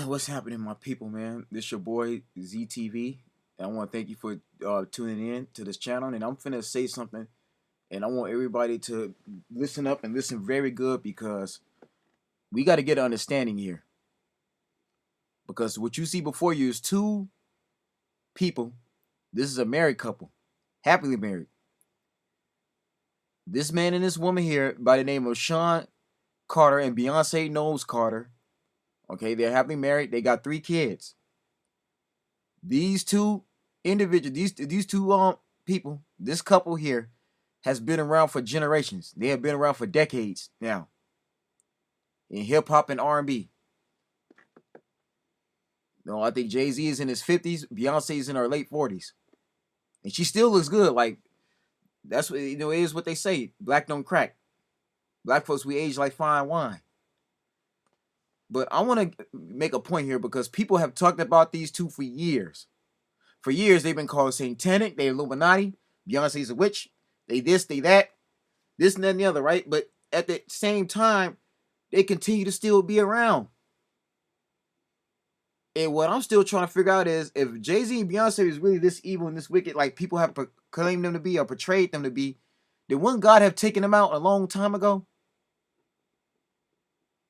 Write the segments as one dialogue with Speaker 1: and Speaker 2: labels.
Speaker 1: What's happening, my people, man? This your boy ZTV. And I want to thank you for tuning in to this channel. And I'm finna say something, and I want everybody to listen up and listen very good because we got to get an understanding here. Because what you see before you is two people. This is a married couple, happily married. This man and this woman here, by the name of Sean Carter and Beyonce Knowles Carter. Okay, they're happily married. They got 3 kids. These two individuals, these two people, this couple here has been around for generations. They have been around for decades now in hip hop and R&B. No, I think Jay-Z is in his 50s, Beyonce is in her late 40s. And she still looks good. Like, that's what, it is what they say. Black don't crack. Black folks, we age like fine wine. But I want to make a point here because people have talked about these two for years. For years, they've been called satanic, they Illuminati, Beyonce's a witch, they this, they that, this and that and the other, right? But at the same time, they continue to still be around. And what I'm still trying to figure out is if Jay-Z and Beyonce is really this evil and this wicked, like people have claimed them to be or portrayed them to be, then wouldn't God have taken them out a long time ago?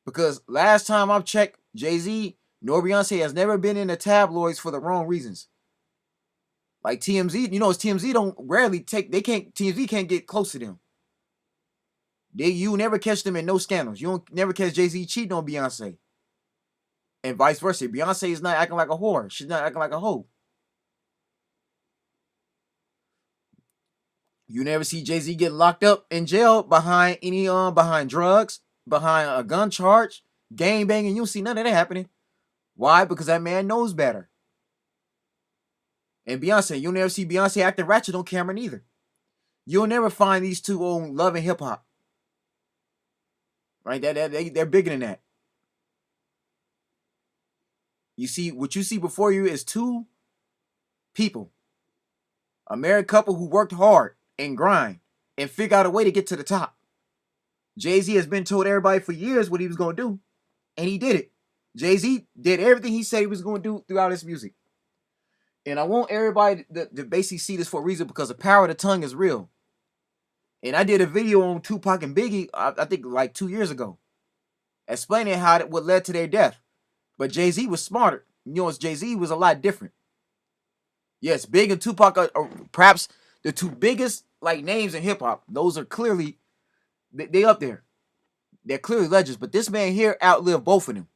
Speaker 1: Because last time I've checked, Jay-Z nor Beyonce has never been in the tabloids for the wrong reasons. Like TMZ, it's TMZ don't rarely TMZ can't get close to them. You never catch them in no scandals. You don't never catch Jay-Z cheating on Beyonce. And vice versa. Beyonce is not acting like a whore. She's not acting like a hoe. You never see Jay-Z get locked up in jail behind behind drugs, behind a gun charge, gang banging. You don't see none of that happening. Why? Because that man knows better. And Beyonce, you'll never see Beyonce acting ratchet on camera neither. You'll never find these two on Love and Hip Hop. Right? They're bigger than that. You see, what you see before you is two people. A married couple who worked hard and grind and figure out a way to get to the top. Jay-Z has been told everybody for years what he was going to do, and he did it. Jay-Z did everything he said he was going to do throughout his music. And I want everybody to basically see this for a reason because the power of the tongue is real. And I did a video on Tupac and Biggie, I think like 2 years ago, explaining what led to their death. But Jay-Z was smarter. Jay-Z was a lot different. Yes, Big and Tupac are perhaps the two biggest names in hip-hop. Those are clearly, they up there. They're clearly legends. But this man here outlived both of them.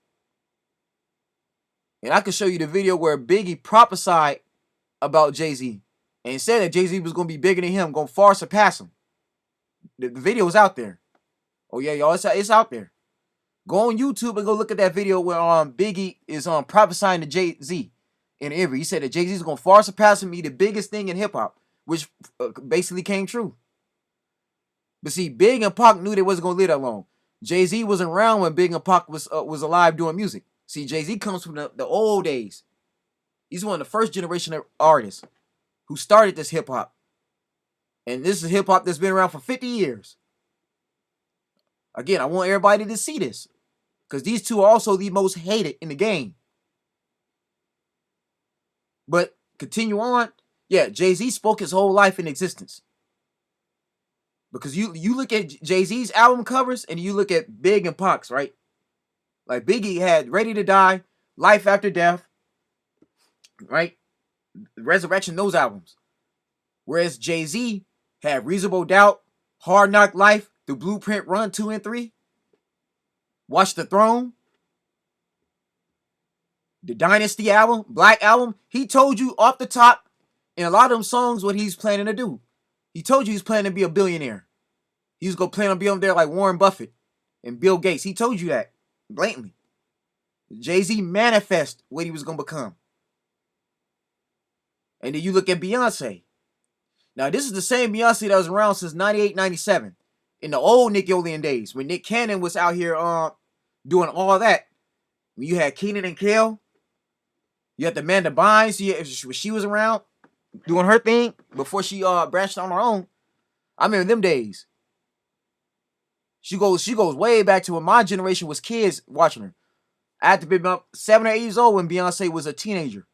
Speaker 1: And I can show you the video where Biggie prophesied about Jay-Z and said that Jay-Z was going to be bigger than him, going to far surpass him. The video is out there. Oh, yeah, y'all, it's out there. Go on YouTube and go look at that video where Biggie is prophesying to Jay-Z in an interview. He said that Jay-Z is going to far surpass him, be the biggest thing in hip-hop, which basically came true. But see, Big and Pac knew they wasn't going to live that long. Jay-Z wasn't around when Big and Pac was alive doing music. See, Jay-Z comes from the old days. He's one of the first generation of artists who started this hip-hop. And this is hip-hop that's been around for 50 years. Again, I want everybody to see this. Because these two are also the most hated in the game. But continue on. Yeah, Jay-Z spoke his whole life in existence. Because you look at Jay-Z's album covers and you look at Big and Pac's, right? Like Biggie had Ready to Die, Life After Death, right? Resurrection, those albums. Whereas Jay-Z had Reasonable Doubt, Hard Knock Life, The Blueprint Run 2 and 3, Watch the Throne, the Dynasty album, Black Album. He told you off the top in a lot of them songs what he's planning to do. He told you he's planning to be a billionaire. He was going to plan on being up there like Warren Buffett and Bill Gates. He told you that blatantly. Jay-Z manifest what he was going to become. And then you look at Beyonce. Now, this is the same Beyonce that was around since 98, 97. In the old Nickelodeon days, when Nick Cannon was out here doing all that. When you had Kenan and Kel. You had Amanda Bynes. She was around doing her thing before she branched on her own. I remember them days. She goes way back to when my generation was kids watching her. I had to be about 7 or 8 years old when Beyonce was a teenager.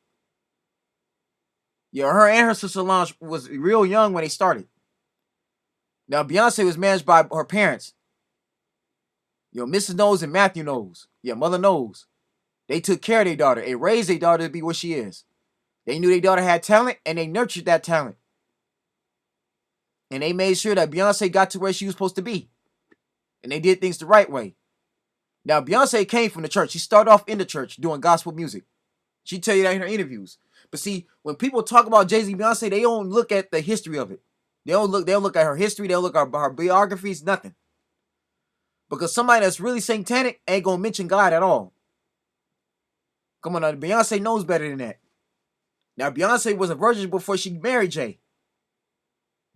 Speaker 1: Yeah, her and her sister Solange was real young when they started. Now Beyonce was managed by her parents, Mrs. Knowles and Matthew Knowles. Mother Knowles. They took care of their daughter and raised their daughter to be what she is. They knew their daughter had talent and they nurtured that talent. And they made sure that Beyonce got to where she was supposed to be. And they did things the right way. Now, Beyonce came from the church. She started off in the church doing gospel music. She tell you that in her interviews. But see, when people talk about Jay-Z and Beyonce, they don't look at the history of it. They don't look at her history. They don't look at her biographies, nothing. Because somebody that's really satanic ain't gonna mention God at all. Come on, now, Beyonce knows better than that. Now, Beyonce was a virgin before she married Jay.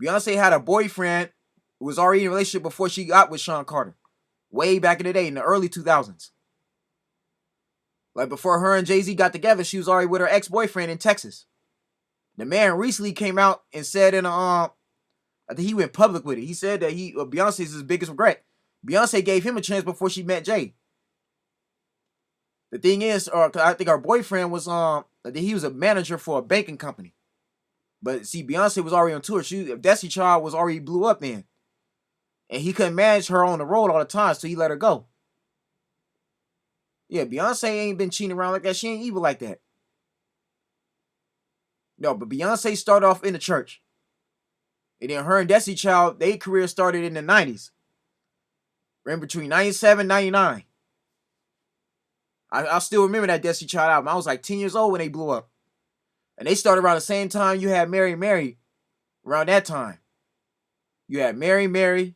Speaker 1: Beyonce had a boyfriend who was already in a relationship before she got with Sean Carter. Way back in the day, in the early 2000s. Like before her and Jay-Z got together, she was already with her ex-boyfriend in Texas. The man recently came out and said I think he went public with it. He said that Beyonce's his biggest regret. Beyonce gave him a chance before she met Jay. The thing is, I think her boyfriend was he was a manager for a banking company. But see, Beyonce was already on tour. Destiny Child was already blew up then. And he couldn't manage her on the road all the time, so he let her go. Yeah, Beyonce ain't been cheating around like that. She ain't evil like that. No, but Beyonce started off in the church. And then her and Destiny Child, their career started in the 90s. Ran between 97 and 99. I still remember that Destiny Child album. I was like 10 years old when they blew up. And they started around the same time you had Mary Mary. Around that time. You had Mary.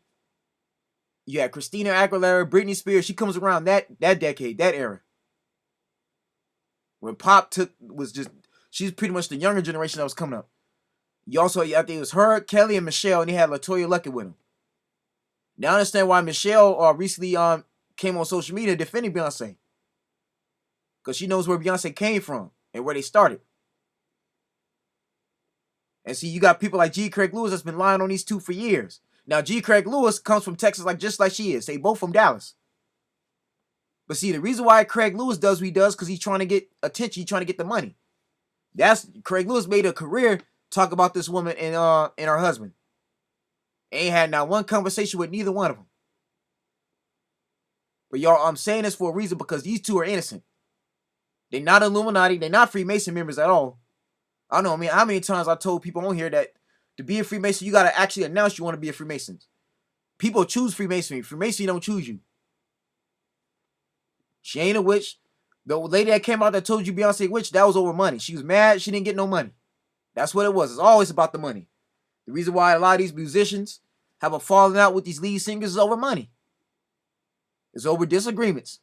Speaker 1: You had Christina Aguilera, Britney Spears. She comes around that decade, that era. When pop she's pretty much the younger generation that was coming up. You also, I think it was her, Kelly, and Michelle, and they had LaToya Luckett with them. Now I understand why Michelle recently came on social media defending Beyonce. Because she knows where Beyonce came from and where they started. And see, you got people like G. Craig Lewis that's been lying on these two for years. Now, G. Craig Lewis comes from Texas just like she is. They both from Dallas. But see, the reason why Craig Lewis does what he does because he's trying to get attention. He's trying to get the money. Craig Lewis made a career talk about this woman and her husband. Ain't had not one conversation with neither one of them. But y'all, I'm saying this for a reason because these two are innocent. They're not Illuminati. They're not Freemason members at all. I don't know, how many times I told people on here that to be a Freemason, you got to actually announce you want to be a Freemason. People choose Freemasonry. Freemasonry don't choose you. She ain't a witch. The lady that came out that told you Beyonce witch, that was over money. She was mad. She didn't get no money. That's what it was. It's always about the money. The reason why a lot of these musicians have a falling out with these lead singers is over money. It's over disagreements.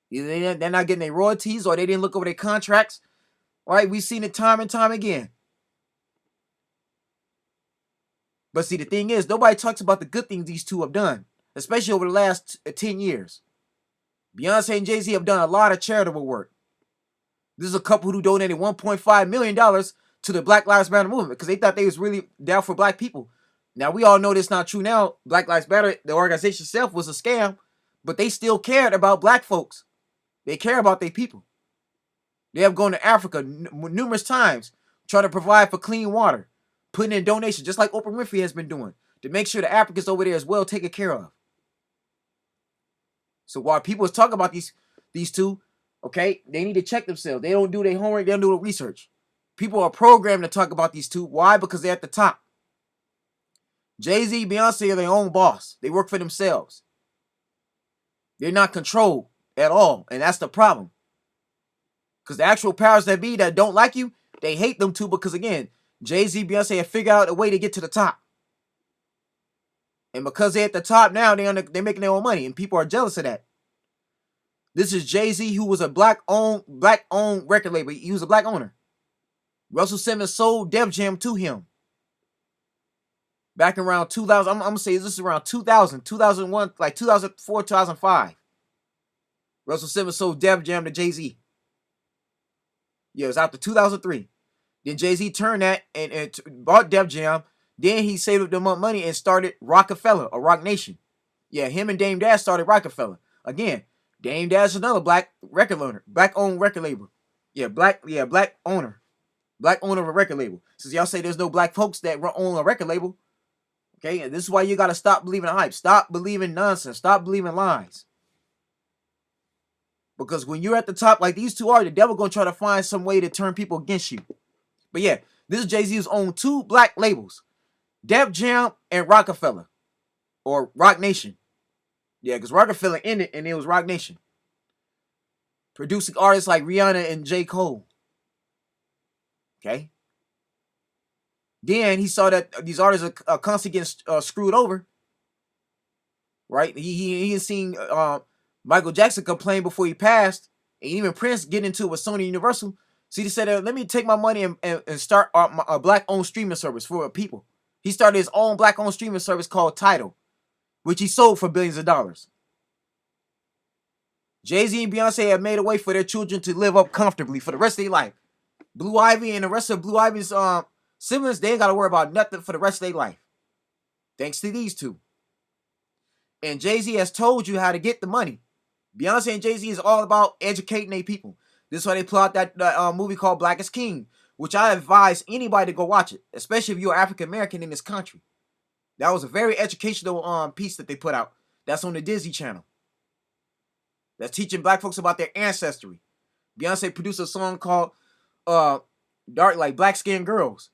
Speaker 1: Either they're not getting their royalties or they didn't look over their contracts. All right, we've seen it time and time again. But see, the thing is, nobody talks about the good things these two have done, especially over the last 10 years. Beyonce and Jay-Z have done a lot of charitable work. This is a couple who donated $1.5 million to the Black Lives Matter movement because they thought they was really down for black people. Now, we all know that's not true now. Black Lives Matter, the organization itself, was a scam, but they still cared about black folks. They care about their people. They have gone to Africa numerous times, trying to provide for clean water, putting in donations, just like Oprah Winfrey has been doing, to make sure the Africans over there is well taken care of. So while people is talking about these two, okay, they need to check themselves. They don't do their homework. They don't do the research. People are programmed to talk about these two. Why? Because they're at the top. Jay-Z, Beyonce are their own boss. They work for themselves. They're not controlled at all, and that's the problem. Because the actual powers that be that don't like you, they hate them too because, again, Jay-Z, Beyonce have figured out a way to get to the top. And because they're at the top now, they're making their own money, and people are jealous of that. This is Jay-Z, who was a black-owned record label. He was a black owner. Russell Simmons sold Def Jam to him. Back around 2000, I'm going to say this is around 2000, 2001, like 2004, 2005. Russell Simmons sold Def Jam to Jay-Z. Yeah, it was after 2003. Then Jay-Z turned that and bought Def Jam. Then he saved up them up money and started Rockefeller or Roc Nation. Yeah, him and Dame Dash started Rockefeller. Again, Dame Dash, another black record owner, black owned record label. Black owner. Black owner of a record label. Since y'all say there's no black folks that own a record label, okay, and this is why you gotta stop believing the hype. Stop believing nonsense. Stop believing lies. Because when you're at the top, like these two are, the devil gonna try to find some way to turn people against you. But yeah, this is Jay-Z's own two black labels, Def Jam and Rockefeller, or Roc Nation. Yeah, because Rockefeller ended and it was Roc Nation. Producing artists like Rihanna and J. Cole. Okay. Then he saw that these artists are constantly getting screwed over. Right? He had seen Michael Jackson complain before he passed, and even Prince getting into it with Sony Universal. So he said, let me take my money and start a black-owned streaming service for people. He started his own black-owned streaming service called Tidal, which he sold for billions of dollars. Jay-Z and Beyonce have made a way for their children to live up comfortably for the rest of their life. Blue Ivy and the rest of Blue Ivy's siblings, they ain't got to worry about nothing for the rest of their life. Thanks to these two. And Jay-Z has told you how to get the money. Beyonce and Jay-Z is all about educating their people. This is why they put out that movie called Black is King, which I advise anybody to go watch it, especially if you're African American in this country. That was a very educational piece that they put out. That's on the Disney Channel. That's teaching black folks about their ancestry. Beyonce produced a song called Dark, like Black Skin Girls,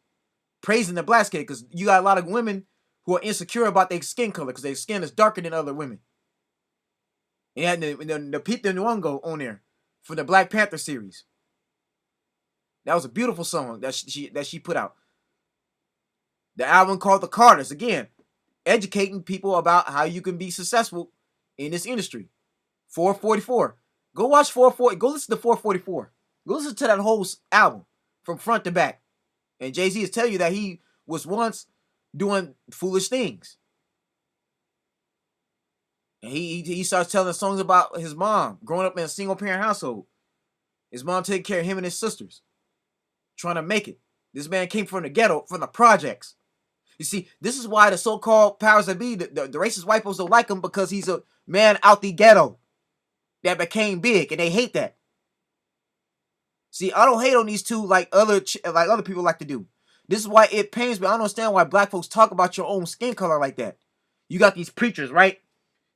Speaker 1: praising the black skin, because you got a lot of women who are insecure about their skin color because their skin is darker than other women. And the Pete Nwongo on there from the Black Panther series. That was a beautiful song that she put out. The album called The Carters, again, educating people about how you can be successful in this industry. 444. Go watch 440. Go listen to 444. Go listen to that whole album from front to back. And Jay-Z is telling you that he was once doing foolish things. And he starts telling songs about his mom growing up in a single parent household. His mom taking care of him and his sisters, trying to make it. This man came from the ghetto, from the projects. You see, this is why the so-called powers that be, the racist white folks don't like him, because he's a man out the ghetto that became big, and they hate that. See, I don't hate on these two like other people like to do. This is why it pains me. I don't understand why black folks talk about your own skin color like that. You got these preachers, right?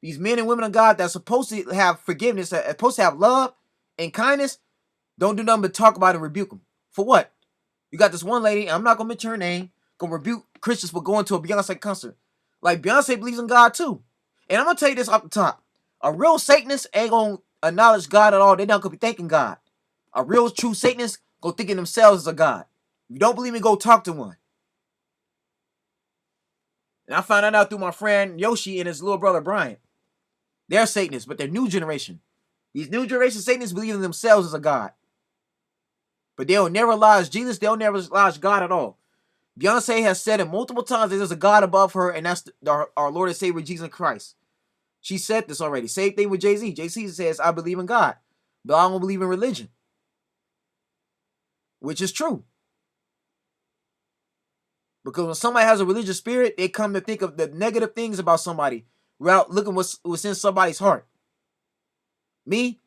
Speaker 1: These men and women of God that's supposed to have forgiveness, that's supposed to have love and kindness, don't do nothing but talk about and rebuke them. For what? You got this one lady, I'm not going to mention her name, going to rebuke Christians for going to a Beyonce concert. Like, Beyonce believes in God too. And I'm going to tell you this off the top. A real Satanist ain't going to acknowledge God at all. They're not going to be thanking God. A real true Satanist go thinking themselves as a God. If you don't believe me, go talk to one. And I found that out through my friend Yoshi and his little brother Brian. They're Satanists, but they're new generation. These new generation Satanists believe in themselves as a God. But they'll never acknowledge Jesus. They'll never acknowledge God at all. Beyonce has said it multiple times that there's a God above her, and that's our Lord and Savior Jesus Christ. She said this already. Same thing with Jay-Z. Jay-Z says, I believe in God, but I don't believe in religion. Which is true. Because when somebody has a religious spirit, they come to think of the negative things about somebody without looking what's in somebody's heart. Me,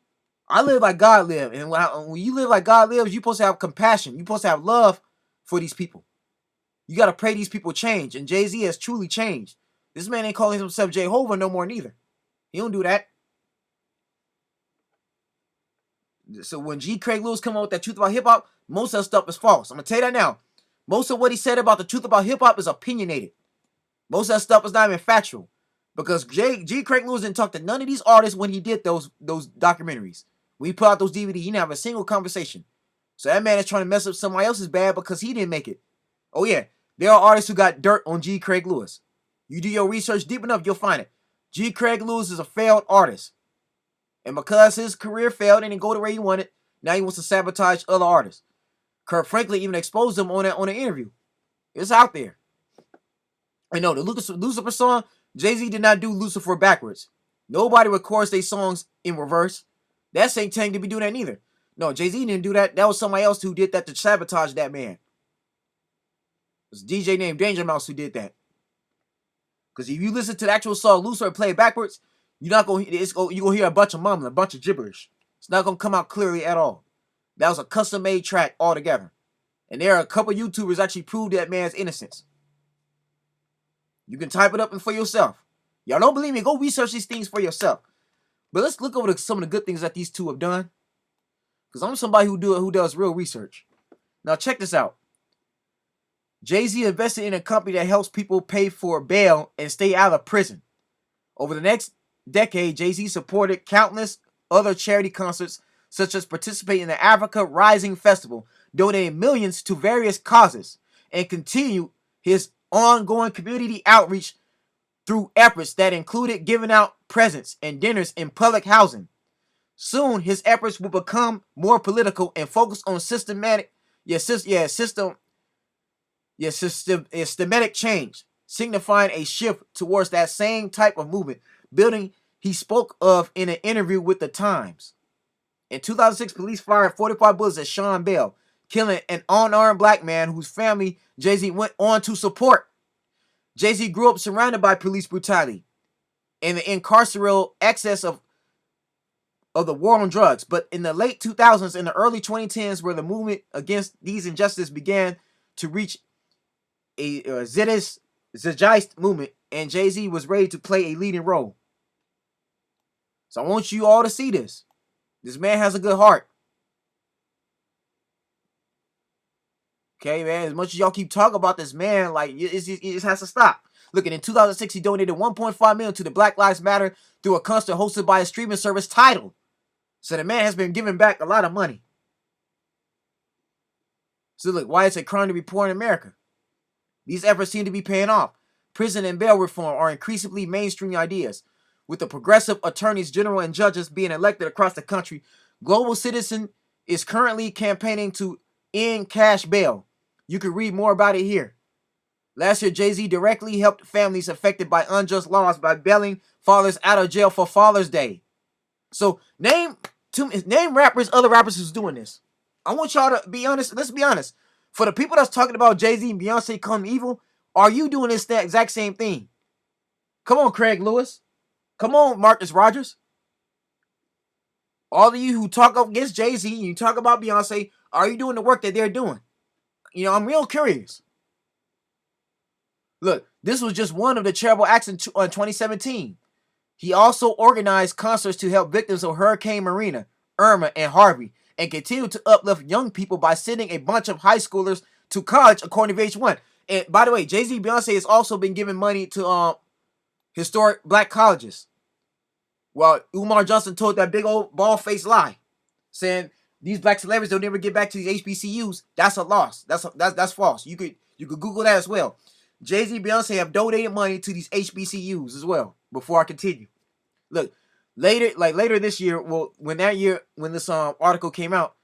Speaker 1: I live like God lives. And when you live like God lives, you're supposed to have compassion. You're supposed to have love for these people. You got to pray these people change. And Jay-Z has truly changed. This man ain't calling himself Jehovah no more neither. He don't do that. So when G. Craig Lewis come out with that truth about hip-hop, most of that stuff is false. I'm going to tell you that now. Most of what he said about the truth about hip-hop is opinionated. Most of that stuff is not even factual. Because G. Craig Lewis didn't talk to none of these artists when he did those documentaries. When he put out those DVDs, he didn't have a single conversation. So that man is trying to mess up somebody else's bad because he didn't make it. Oh yeah, there are artists who got dirt on G. Craig Lewis. You do your research deep enough, you'll find it. G. Craig Lewis is a failed artist. And because his career failed and didn't go the way he wanted, now he wants to sabotage other artists. Kurt Franklin even exposed him on an interview. It's out there. I know the Lucifer song, Jay-Z did not do Lucifer backwards. Nobody records their songs in reverse. That Saint Tank didn't be doing that neither. No, Jay-Z didn't do that. That was somebody else who did that to sabotage that man. It was a DJ named Danger Mouse who did that. Because if you listen to the actual song Lucifer and play it backwards, You're not gonna you gonna hear a bunch of mumbling, a bunch of gibberish. It's not gonna come out clearly at all. That was a custom made track altogether. And there are a couple YouTubers actually proved that man's innocence. You can type it up and for yourself. Y'all don't believe me? Go research these things for yourself. But let's look over some of the good things that these two have done. Because I'm somebody who does real research. Now check this out. Jay-Z invested in a company that helps people pay for bail and stay out of prison. Over the next decade, Jay-Z supported countless other charity concerts, such as participating in the Africa Rising Festival, donating millions to various causes, and continued his ongoing community outreach through efforts that included giving out presents and dinners in public housing. Soon, his efforts will become more political and focus on systematic change, signifying a shift towards that same type of movement building he spoke of in an interview with The Times. In 2006, police fired 45 bullets at Sean Bell, killing an unarmed black man whose family Jay-Z went on to support. Jay-Z grew up surrounded by police brutality and the incarceral excess of the war on drugs. But in the late 2000s and the early 2010s, where the movement against these injustices began to reach a zeitgeist movement, and Jay-Z was ready to play a leading role. So I want you all to see this. This man has a good heart. Okay, man, as much as y'all keep talking about this man, like, it just has to stop. Look, in 2006, he donated $1.5 million to the Black Lives Matter through a concert hosted by a streaming service Tidal. So the man has been giving back a lot of money. So look, why it's a crime to be poor in America? These efforts seem to be paying off. Prison and bail reform are increasingly mainstream ideas. With the progressive attorneys general and judges being elected across the country, Global Citizen is currently campaigning to end cash bail. You can read more about it here. Last year, Jay-Z directly helped families affected by unjust laws by bailing fathers out of jail for Father's Day. So name rappers, other rappers who's doing this. I want y'all to be honest. Let's be honest. For the people that's talking about Jay-Z and Beyonce come evil, are you doing this exact same thing? Come on, Craig Lewis. Come on, Marcus Rogers. All of you who talk against Jay-Z and you talk about Beyonce, are you doing the work that they're doing? You know, I'm real curious. Look, this was just one of the terrible acts in 2017. He also organized concerts to help victims of Hurricane Marina, Irma, and Harvey, and continued to uplift young people by sending a bunch of high schoolers to college, according to VH1. And by the way, Jay-Z and Beyonce has also been giving money to historic black colleges. Well, Umar Johnson told that big old bald-faced lie, saying these black celebrities don't ever get back to these HBCUs. That's a loss. That's false. You could Google that as well. Jay-Z and Beyonce have donated money to these HBCUs as well. Before I continue, look, later this year, well, when this article came out,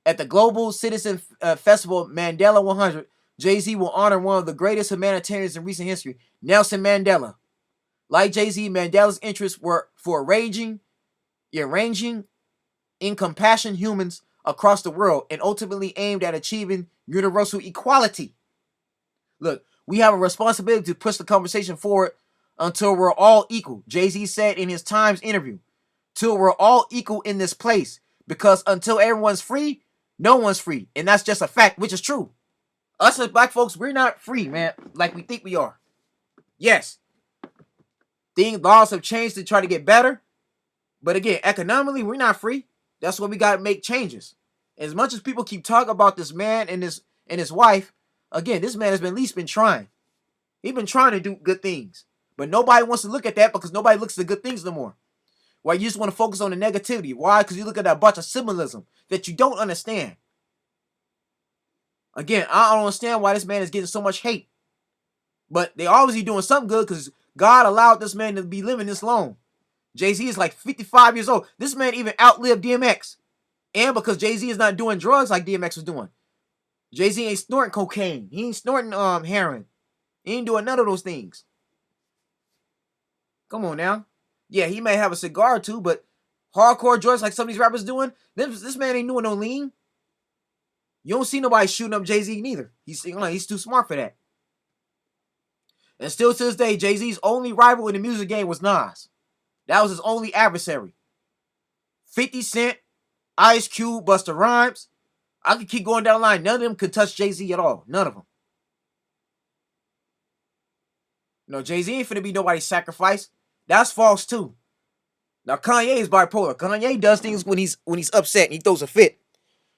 Speaker 1: at the Global Citizen Festival Mandela 100, Jay-Z will honor one of the greatest humanitarians in recent history, Nelson Mandela. Like Jay-Z, Mandela's interests were for arranging in compassion humans across the world and ultimately aimed at achieving universal equality. Look, we have a responsibility to push the conversation forward until we're all equal. Jay-Z said in his Times interview, till we're all equal in this place, because until everyone's free, no one's free. And that's just a fact, which is true. Us as black folks, we're not free, man, like we think we are. Yes, laws have changed to try to get better, but again, economically, we're not free. That's why we got to make changes. As much as people keep talking about this man and his wife, again, this man has at least been trying. He's been trying to do good things. But nobody wants to look at that because nobody looks at the good things no more. Why you just want to focus on the negativity. Why? Because you look at that bunch of symbolism that you don't understand. Again, I don't understand why this man is getting so much hate. But they obviously doing something good because God allowed this man to be living this long. Jay-Z is like 55 years old. This man even outlived DMX. And because Jay-Z is not doing drugs like DMX was doing. Jay-Z ain't snorting cocaine. He ain't snorting heroin. He ain't doing none of those things. Come on now. Yeah, he may have a cigar or two, but hardcore drugs like some of these rappers doing, this man ain't doing no lean. You don't see nobody shooting up Jay-Z neither. He's too smart for that. And still to this day, Jay-Z's only rival in the music game was Nas. That was his only adversary. 50 Cent, Ice Cube, Busta Rhymes. I could keep going down the line. None of them could touch Jay-Z at all. None of them. No, Jay-Z ain't finna be nobody's sacrifice. That's false too. Now Kanye is bipolar. Kanye does things when he's upset and he throws a fit.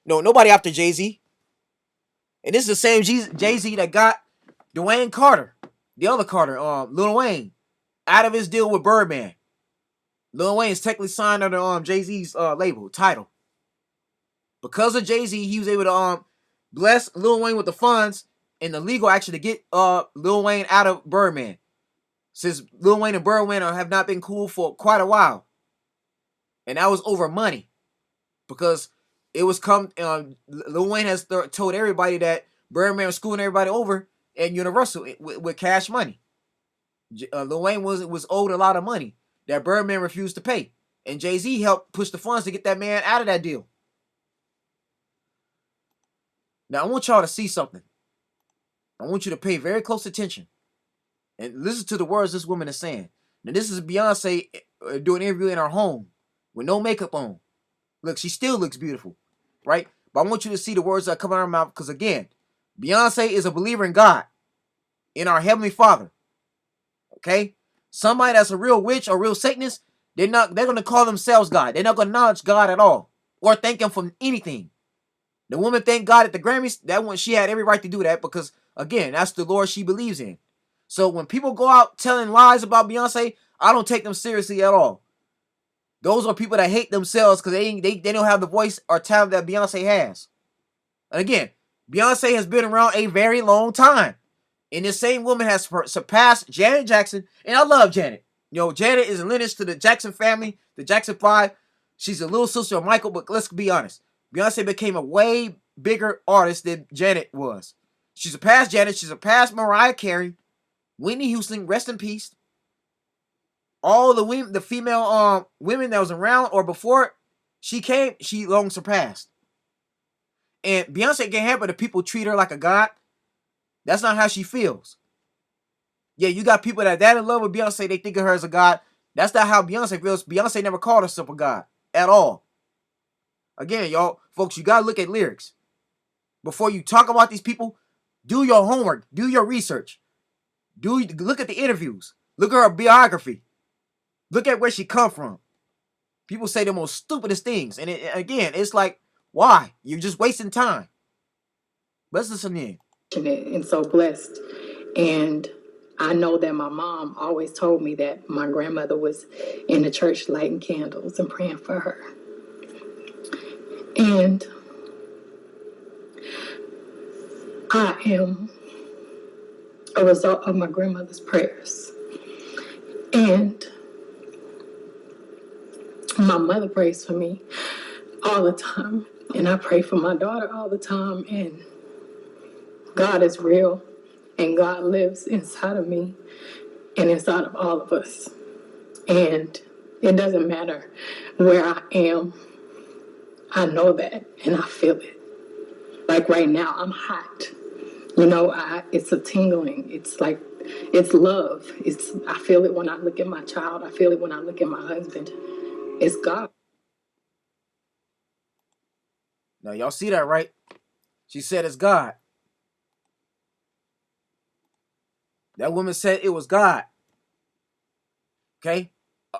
Speaker 1: No, nobody after Jay-Z. And this is the same Jay-Z that got Dwayne Carter, the other Carter, Lil Wayne, out of his deal with Birdman. Lil Wayne is technically signed under Jay-Z's label, Tidal. Because of Jay-Z, he was able to bless Lil Wayne with the funds and the legal action to get Lil Wayne out of Birdman. Since Lil Wayne and Birdman have not been cool for quite a while. And that was over money. Because it was Lil Wayne has told everybody that Birdman was screwing everybody over at Universal with cash money. Lil Wayne was owed a lot of money that Birdman refused to pay. And Jay-Z helped push the funds to get that man out of that deal. Now, I want y'all to see something. I want you to pay very close attention. And listen to the words this woman is saying. Now, this is Beyonce doing an interview in her home with no makeup on. Look, she still looks beautiful, right? But I want you to see the words that come out of her mouth because, again, Beyonce is a believer in God, in our Heavenly Father, okay? Somebody that's a real witch or real Satanist, they're going to call themselves God. They're not going to acknowledge God at all or thank Him for anything. The woman thanked God at the Grammys. That one, she had every right to do that because, again, that's the Lord she believes in. So when people go out telling lies about Beyonce, I don't take them seriously at all. Those are people that hate themselves because they don't have the voice or talent that Beyonce has. And again, Beyonce has been around a very long time. And this same woman has surpassed Janet Jackson. And I love Janet. You know, Janet is a lineage to the Jackson family, the Jackson 5. She's a little sister of Michael, but let's be honest. Beyonce became a way bigger artist than Janet was. She surpassed Janet. She surpassed Mariah Carey. Whitney Houston, rest in peace. All the women, the female women that was around or before she came, she long surpassed. And Beyonce can't help it if people treat her like a god. That's not how she feels. Yeah, you got people that in love with Beyonce, they think of her as a god. That's not how Beyonce feels. Beyonce never called herself a god at all. Again, y'all, folks, you gotta look at lyrics. Before you talk about these people, do your homework, do your research. Look at the interviews. Look at her biography. Look at where she come from. People say the most stupidest things. And again, it's like, why? You're just wasting time. Let's listen in.
Speaker 2: And so blessed. And I know that my mom always told me that my grandmother was in the church lighting candles and praying for her. And I am a result of my grandmother's prayers. And my mother prays for me all the time. And I pray for my daughter all the time. And God is real. And God lives inside of me and inside of all of us. And it doesn't matter where I am. I know that and I feel it. Like right now, I'm hot. You know, it's a tingling. It's like, it's love. I feel it when I look at my child. I feel it when I look at my husband. It's God.
Speaker 1: Now, y'all see that, right? She said it's God. That woman said it was God. Okay?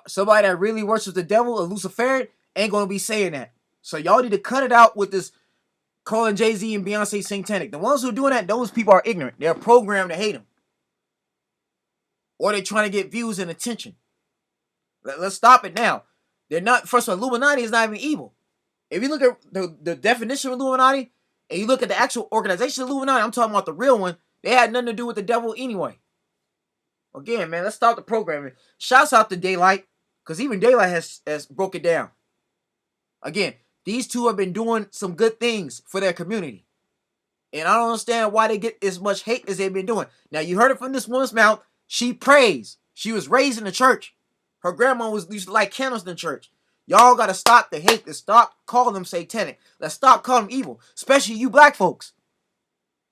Speaker 1: Somebody that really worships the devil, a Luciferian, ain't going to be saying that. So y'all need to cut it out with this calling Jay-Z and Beyonce satanic. The ones who are doing that, those people are ignorant. They're programmed to hate them. Or they're trying to get views and attention. Let's stop it now. They're not, first of all, Illuminati is not even evil. If you look at the definition of Illuminati, and you look at the actual organization of Illuminati, I'm talking about the real one, they had nothing to do with the devil anyway. Again, man, let's start the programming. Shouts out to Daylight, because even Daylight has broke it down. Again, these two have been doing some good things for their community. And I don't understand why they get as much hate as they've been doing. Now, you heard it from this woman's mouth. She prays. She was raised in the church. Her grandma used to light candles in the church. Y'all got to stop the hate. Let's stop calling them satanic. Let's stop calling them evil, especially you black folks.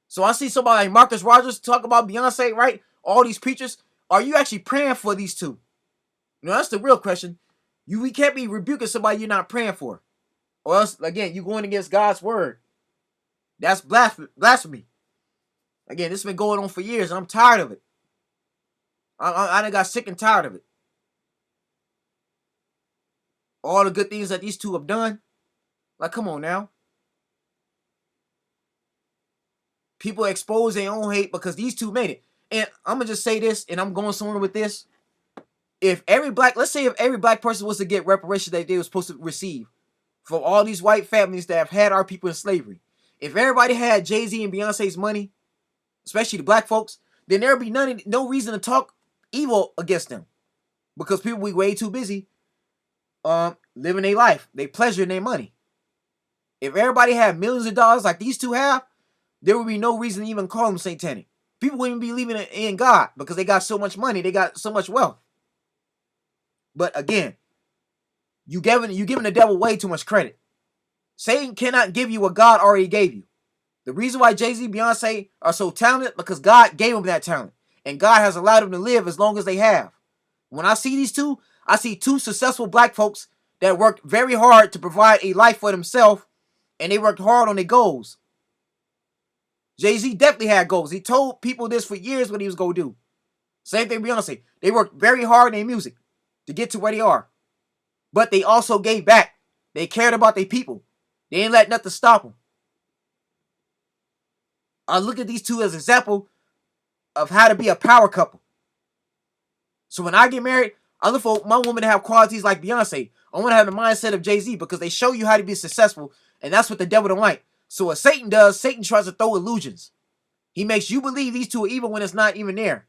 Speaker 1: So I see somebody like Marcus Rogers talk about Beyonce, right? All these preachers. Are you actually praying for these two? That's the real question. We can't be rebuking somebody you're not praying for. Or else, again, you're going against God's word. That's blasphemy. Again, this has been going on for years, and I'm tired of it. I done got sick and tired of it. All the good things that these two have done. Like, come on now. People expose their own hate because these two made it. And I'm going to just say this, and I'm going somewhere with this. Let's say if every black person was to get reparations that they were supposed to receive from all these white families that have had our people in slavery. If everybody had Jay-Z and Beyonce's money, especially the black folks, then there would be no reason to talk evil against them. Because people be way too busy living their life, they pleasure in their money. If everybody had millions of dollars like these two have, there would be no reason to even call them satanic. People wouldn't be believing in God because they got so much money, they got so much wealth. But again, you giving the devil way too much credit. Satan cannot give you what God already gave you. The reason why Jay-Z, Beyonce are so talented because God gave them that talent. And God has allowed them to live as long as they have. When I see these two, I see two successful black folks that worked very hard to provide a life for themselves, and they worked hard on their goals. Jay-Z definitely had goals. He told people this for years what he was going to do. Same thing with Beyonce. They worked very hard in their music to get to where they are. But they also gave back. They cared about their people. They didn't let nothing stop them. I look at these two as an example of how to be a power couple. So when I get married, I look for my woman to have qualities like Beyonce. I want to have the mindset of Jay-Z because they show you how to be successful, and that's what the devil don't like. So what Satan does, Satan tries to throw illusions. He makes you believe these two are evil when it's not even there.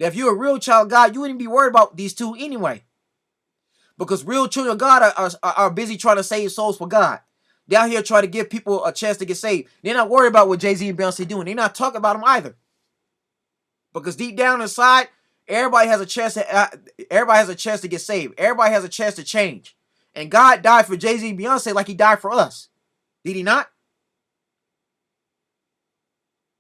Speaker 1: That if you're a real child of God, you wouldn't be worried about these two anyway. Because real children of God are busy trying to save souls for God. They're out here trying to give people a chance to get saved. They're not worried about what Jay-Z and Beyonce doing. They're not talking about them either. Because deep down inside, everybody has a chance to get saved. Everybody has a chance to change. And God died for Jay-Z and Beyonce like he died for us. Did he not?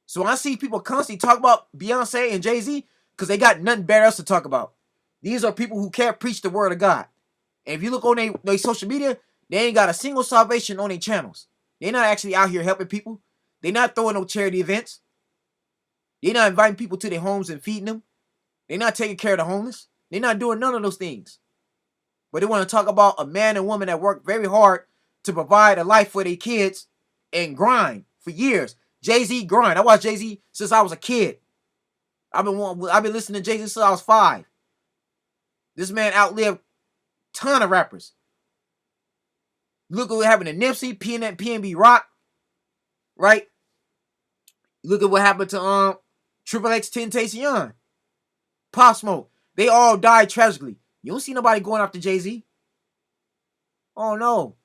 Speaker 1: So when I see people constantly talk about Beyonce and Jay-Z, because they got nothing better else to talk about. These are people who can't preach the word of God. And if you look on their social media, they ain't got a single salvation on their channels. They're not actually out here helping people. They're not throwing no charity events. They're not inviting people to their homes and feeding them. They're not taking care of the homeless. They're not doing none of those things. But they want to talk about a man and woman that work very hard to provide a life for their kids and grind for years. Jay-Z grind. I watched Jay-Z since I was a kid. I've been listening to Jay-Z since I was 5. This man outlived a ton of rappers. Look at what happened to Nipsey, PNB Rock, right? Look at what happened to Triple X, Tentacion, Pop Smoke. They all died tragically. You don't see nobody going after Jay-Z. Oh no,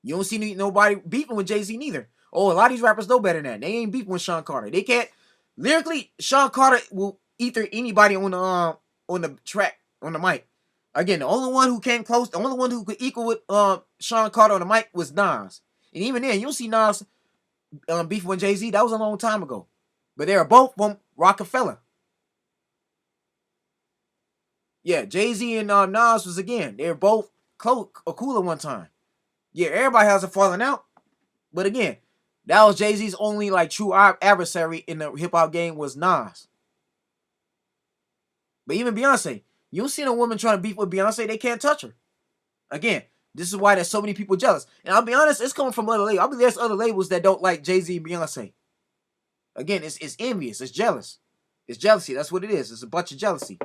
Speaker 1: You don't see nobody beefing with Jay-Z neither. Oh, a lot of these rappers know better than that. They ain't beefing with Sean Carter. They can't. Lyrically, Sean Carter will eat anybody on the track, on the mic. Again, the only one who came close, the only one who could equal with Sean Carter on the mic was Nas. And even then, you don't see Nas beefing with Jay-Z. That was a long time ago. But they are both from Rockefeller. Yeah, Jay-Z and Nas was, again, they were both cool at one time. Yeah, everybody has a falling out. But again, that was Jay-Z's only true adversary in the hip-hop game was Nas. But even Beyonce, you don't see no woman trying to beef with Beyonce, they can't touch her. Again, this is why there's so many people jealous. And I'll be honest, it's coming from other labels. I believe there's other labels that don't like Jay-Z and Beyonce. Again, it's envious, it's jealous. It's jealousy, that's what it is. It's a bunch of jealousy.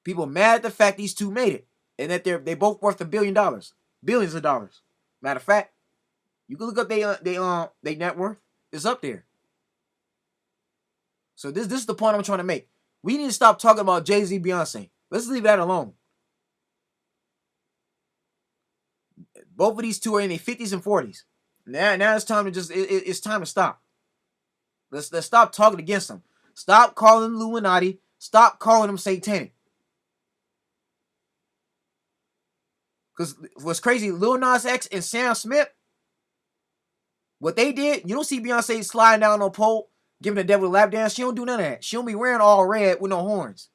Speaker 1: People mad at the fact these two made it. And that they both worth $1 billion. Billions of dollars. Matter of fact, you can look up their net worth. It's up there. So this is the point I'm trying to make. We need to stop talking about Jay-Z, Beyonce. Let's leave that alone. Both of these two are in their 50s and 40s. Now it's time to it's time to stop. Let's stop talking against them. Stop calling them Illuminati. Stop calling them satanic. Because what's crazy, Lil Nas X and Sam Smith, what they did, you don't see Beyonce sliding down on a pole, giving the devil a lap dance. She don't do none of that. She don't be wearing all red with no horns.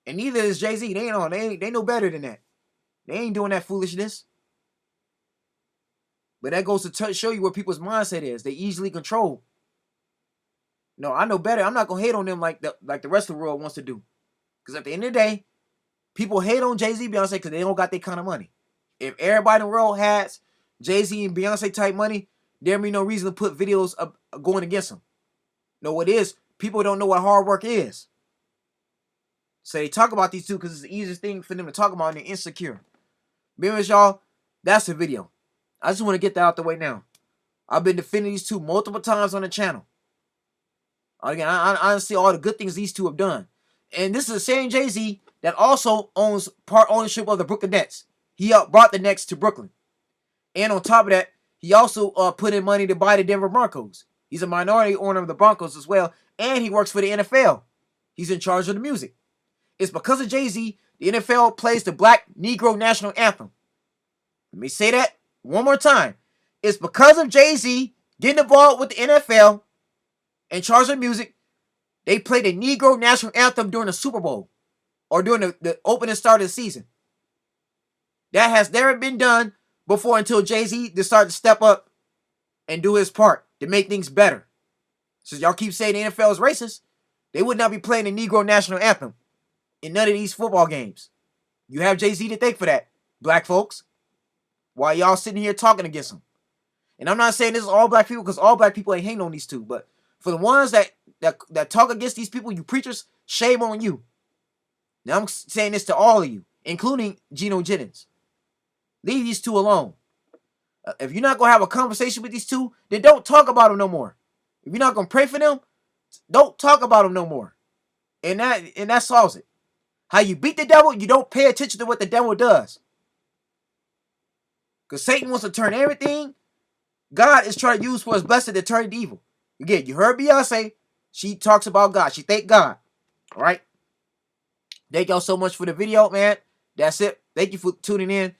Speaker 1: And neither is Jay-Z. They know better than that. They ain't doing that foolishness. But that goes to show you what people's mindset is. They easily controlled. No, I know better. I'm not gonna hate on them like the rest of the world wants to do. Because at the end of the day, people hate on Jay-Z, Beyonce because they don't got that kind of money. If everybody in the world has Jay-Z and Beyonce type money, there'd be no reason to put videos up going against them. No, what is, people don't know what hard work is. So they talk about these two because it's the easiest thing for them to talk about and they're insecure. Remember, y'all, that's the video. I just want to get that out the way now. I've been defending these two multiple times on the channel. Again, I see all the good things these two have done. And this is the same Jay-Z that also owns part ownership of the Brooklyn Nets. He brought the Nets to Brooklyn. And on top of that, he also put in money to buy the Denver Broncos. He's a minority owner of the Broncos as well. And he works for the NFL. He's in charge of the music. It's because of Jay-Z, the NFL plays the Black Negro National Anthem. Let me say that one more time. It's because of Jay-Z getting involved with the NFL, in charge of music, they play the Negro National Anthem during the Super Bowl or during the opening start of the season. That has never been done before until Jay-Z decided to step up and do his part to make things better. So y'all keep saying the NFL is racist, they would not be playing the Negro National Anthem in none of these football games. You have Jay-Z to thank for that, black folks. While y'all sitting here talking against him. And I'm not saying this is all black people because all black people ain't hating on these two. But for the ones that talk against these people, you preachers, shame on you. Now I'm saying this to all of you, including Geno Jennings. Leave these two alone. If you're not going to have a conversation with these two, then don't talk about them no more. If you're not going to pray for them, don't talk about them no more. And that solves it. How you beat the devil, you don't pay attention to what the devil does. Because Satan wants to turn everything God is trying to use for his blessing to turn it evil. Again, you heard Beyonce. She talks about God. She thank God. All right. Thank y'all so much for the video, man. That's it. Thank you for tuning in.